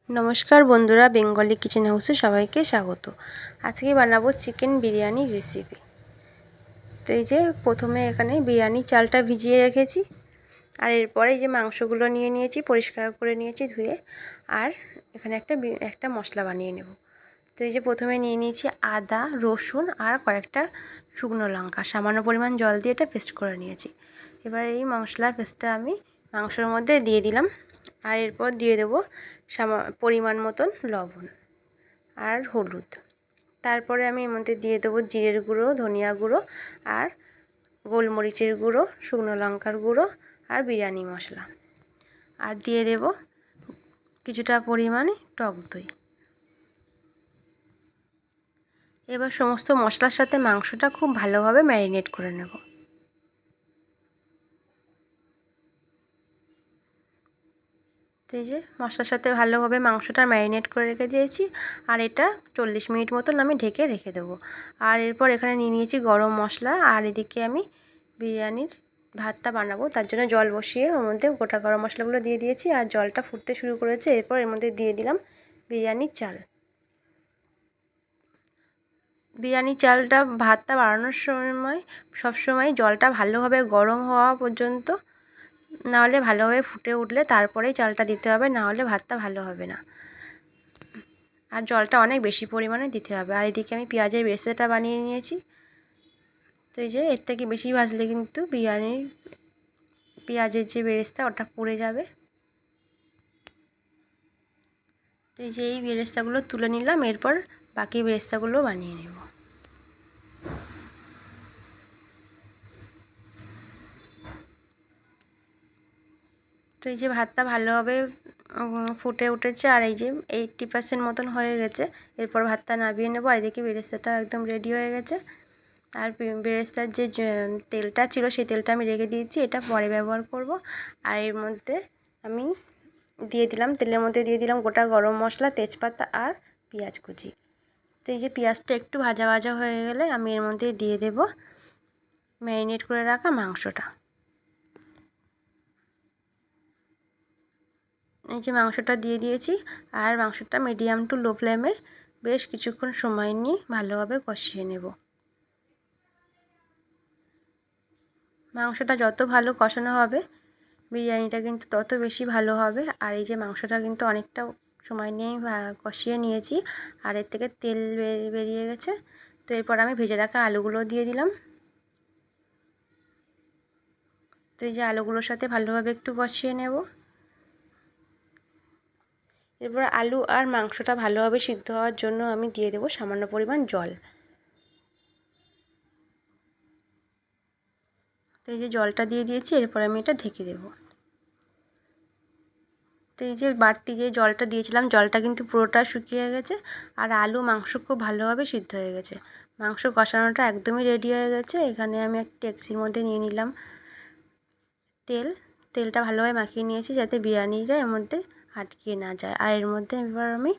নমস্কার বন্ধুরা, Bengali kitchen হাউসে সবাইকে স্বাগত। আজকে বানাবো চিকেন বিরিয়ানি রেসিপি। তো এই যে প্রথমে এখানে বিরিয়ানি চালটা ভিজিয়ে রেখেছি, আর এরপরে এই যে মাংসগুলো নিয়ে নিয়েছি, পরিষ্কার করে নিয়েছি ধুয়ে। আর এখানে একটা মশলা বানিয়ে নেব। তো এই যে প্রথমে নিয়ে নিয়েছি আদা, রসুন আর কয়েকটা শুকনো লঙ্কা, সামান্য পরিমাণ জল দিয়ে এটা পেস্ট করে নিয়েছি। এবার এই মশলার পেস্টটা আমি মাংসের মধ্যে দিয়ে দিলাম, আর এরপর দিয়ে দেবো পরিমাণ মতন লবণ আর হলুদ। তারপরে আমি এর মধ্যে দিয়ে দেবো জিরের গুঁড়ো, ধনিয়া গুঁড়ো আর গোলমরিচের গুঁড়ো, শুকনো লঙ্কার গুঁড়ো আর বিরিয়ানি মশলা, আর দিয়ে দেব কিছুটা পরিমাণে টক দই। এবার সমস্ত মশলার সাথে মাংসটা খুব ভালোভাবে ম্যারিনেট করে নেব। তো এই যে মশলার সাথে ভালোভাবে মাংসটা ম্যারিনেট করে রেখে দিয়েছি, আর এটা 40 মিনিট মতন আমি ঢেকে রেখে দেবো। আর এরপর এখানে নিয়ে নিয়েছি গরম মশলা, আর এদিকে আমি বিরিয়ানির ভাতটা বানাবো, তার জন্য জল বসিয়ে ওর মধ্যে গোটা গরম মশলাগুলো দিয়ে দিয়েছি, আর জলটা ফুটতে শুরু করেছে। এরপর এর মধ্যে দিয়ে দিলাম বিরিয়ানির চাল। বিরিয়ানির চালটা ভাতটা বানানোর সময় সবসময় জলটা ভালোভাবে গরম হওয়া পর্যন্ত, নাহলে ভালোভাবে ফুটে উঠলে তারপরেই চালটা দিতে হবে, নাহলে ভাতটা ভালো হবে না। আর জলটা অনেক বেশি পরিমাণে দিতে হবে। আর এদিকে আমি পেঁয়াজের বেরেস্তাটা বানিয়ে নিয়েছি। তো এই যে এর থেকে বেশি ভাজলে কিন্তু বিরিয়ানির পেঁয়াজের যে বেরেস্তা ওটা পুড়ে যাবে। তো এই যে এই বেরেস্তাগুলো তুলে নিলাম, এরপর বাকি বেরেস্তাগুলো বানিয়ে নেব। তো এই যে ভাতটা ভালোভাবে ফুটে উঠেছে, আর এই যে 80% মতন হয়ে গেছে। এরপর ভাতটা নামিয়ে নেবো। আর এদিকে বেরেস্তাটা একদম রেডি হয়ে গেছে। আর বেরেস্তার যে তেলটা ছিল সেই তেলটা আমি রেখে দিয়েছি, এটা পরে ব্যবহার করব। আর এর মধ্যে আমি তেলের মধ্যে দিয়ে দিলাম গোটা গরম মশলা, তেজপাতা আর পেঁয়াজ কুচি। তো এই যে পেঁয়াজটা একটু ভাজা ভাজা হয়ে গেলে আমি এর মধ্যে দিয়ে দেব ম্যারিনেট করে রাখা মাংসটা। এই যে মাংসটা দিয়ে দিয়েছি, আর মাংসটা মিডিয়াম টু লো ফ্লেমে বেশ কিছুক্ষণ সময় নিয়ে ভালোভাবে কষিয়ে নেব। মাংসটা যত ভালো কষানো হবে বিরিয়ানিটা কিন্তু তত বেশি ভালো হবে। আর এই যে মাংসটা কিন্তু অনেকটা সময় নিয়ে কষিয়ে নিয়েছি, আর এর থেকে তেল বেরিয়ে গেছে। তো এরপর আমি ভেজে রাখা আলুগুলো দিয়ে দিলাম। তো এই যে আলুগুলোর সাথে ভালোভাবে একটু কষিয়ে নেব। এরপর আলু আর মাংসটা ভালোভাবে সিদ্ধ হওয়ার জন্য আমি দিয়ে দেবো সামান্য পরিমাণ জল। তো এই যে জলটা দিয়ে দিয়েছি, এরপর আমি এটা ঢেকে দেবো। তো এই যে বাড়তি যে জলটা দিয়েছিলাম, জলটা কিন্তু পুরোটা শুকিয়ে গেছে, আর আলু মাংস খুব ভালোভাবে সিদ্ধ হয়ে গেছে। মাংস কষানোটা একদমই রেডি হয়ে গেছে। এখানে আমি একটা ডেকচির মধ্যে নিয়ে নিলাম তেলটা ভালোভাবে মাখিয়ে নিয়েছি, যাতে বিরিয়ানিটা এর মধ্যে আটকে না যায়। আর এর মধ্যে এবার আমি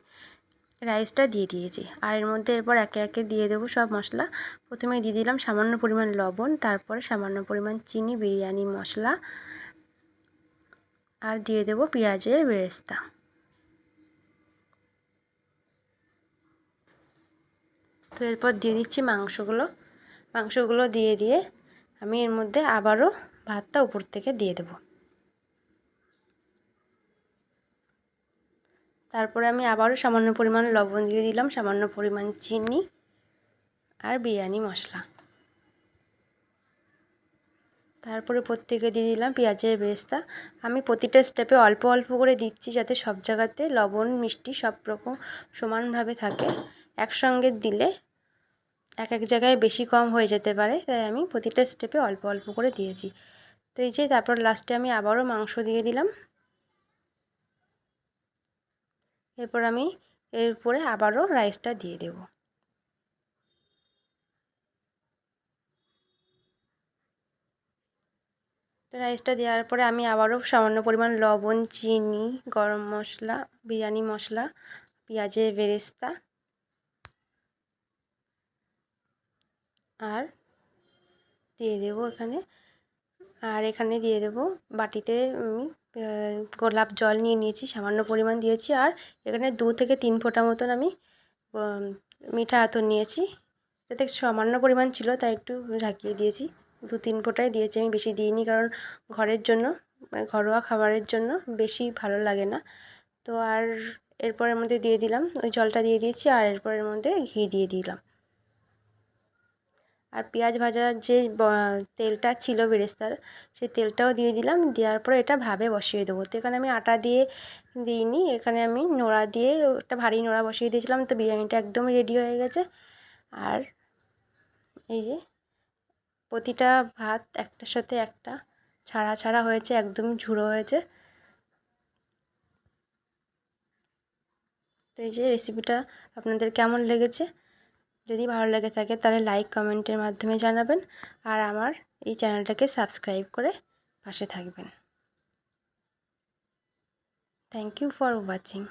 রাইসটা দিয়ে দিয়েছি, আর এর মধ্যে এরপর একে একে দিয়ে দেবো সব মশলা। প্রথমে দিয়ে দিলাম সামান্য পরিমাণ লবণ, তারপরে সামান্য পরিমাণ চিনি, বিরিয়ানি মশলা, আর দিয়ে দেবো পেঁয়াজের বেরেস্তা। তো এরপর দিয়ে দিচ্ছি মাংসগুলো দিয়ে আমি এর মধ্যে আবারও ভাতটা উপর থেকে দিয়ে দেবো। তারপরে আমি আবারও সামান্য পরিমাণ লবণ দিয়ে দিলাম, সামান্য পরিমাণ চিনি আর বিরিয়ানি মশলা। তারপরে প্রত্যেকে দিয়ে দিলাম পেঁয়াজের বেরেস্তা। আমি প্রতিটা স্টেপে অল্প অল্প করে দিচ্ছি, যাতে সব জায়গাতে লবণ মিষ্টি সব রকম সমানভাবে থাকে। একসঙ্গে দিলে এক এক জায়গায় বেশি কম হয়ে যেতে পারে, তাই আমি প্রতিটা স্টেপে অল্প অল্প করে দিয়েছি। তো এই যে তারপর লাস্টে আমি আবারও মাংস দিয়ে দিলাম। এরপর আমি এর উপরে আবারও রাইসটা দিয়ে দেব। তো রাইসটা দেওয়ার পরে আমি আবারও সামান্য পরিমাণ লবণ, চিনি, গরম মশলা, বিরিয়ানি মশলা, পেঁয়াজের বেরেস্তা আর দিয়ে দেবো এখানে, আর এখানে দিয়ে দেবো বাটিতে আমি গোলাপ জল নিয়ে নিয়েছি, সামান্য পরিমাণ দিয়েছি। আর এখানে 2 থেকে 3 ফোঁটা মতন আমি মিঠা আতর নিয়েছি। এতে সামান্য পরিমাণ ছিল তাই একটু ঝাঁকিয়ে দিয়েছি, 2-3 ফোঁটাই দিয়েছি, আমি বেশি দিইনি, কারণ ঘরের জন্য মানে ঘরোয়া খাবারের জন্য বেশি ভালো লাগে না। তো আর এরপরের মধ্যে দিয়ে দিলাম ওই জলটা দিয়ে দিয়েছি, আর এরপরের মধ্যে ঘি দিয়ে দিলাম। আর পেঁয়াজ ভাজার যে তেলটা ছিল বেরেস্তার, সেই তেলটাও দিয়ে দিলাম। দেওয়ার পরে এটা ভাবে বসিয়ে দেবো। তো এখানে আমি আটা দিয়ে দিইনি, এখানে আমি নোড়া দিয়ে একটা ভারী নোড়া বসিয়ে দিয়েছিলাম। তো বিরিয়ানিটা একদমই রেডি হয়ে গেছে। আর এই যে প্রতিটা ভাত একটার সাথে একটা ছাড়া ছাড়া হয়েছে, একদম ঝুড়ো হয়েছে। তো এই যে রেসিপিটা আপনাদের কেমন লেগেছে, যদি ভালো লেগে থাকে তাহলে লাইক কমেন্টের মাধ্যমে জানাবেন। আর আমার এই চ্যানেলটাকে সাবস্ক্রাইব করে পাশে থাকবেন। Thank you for watching.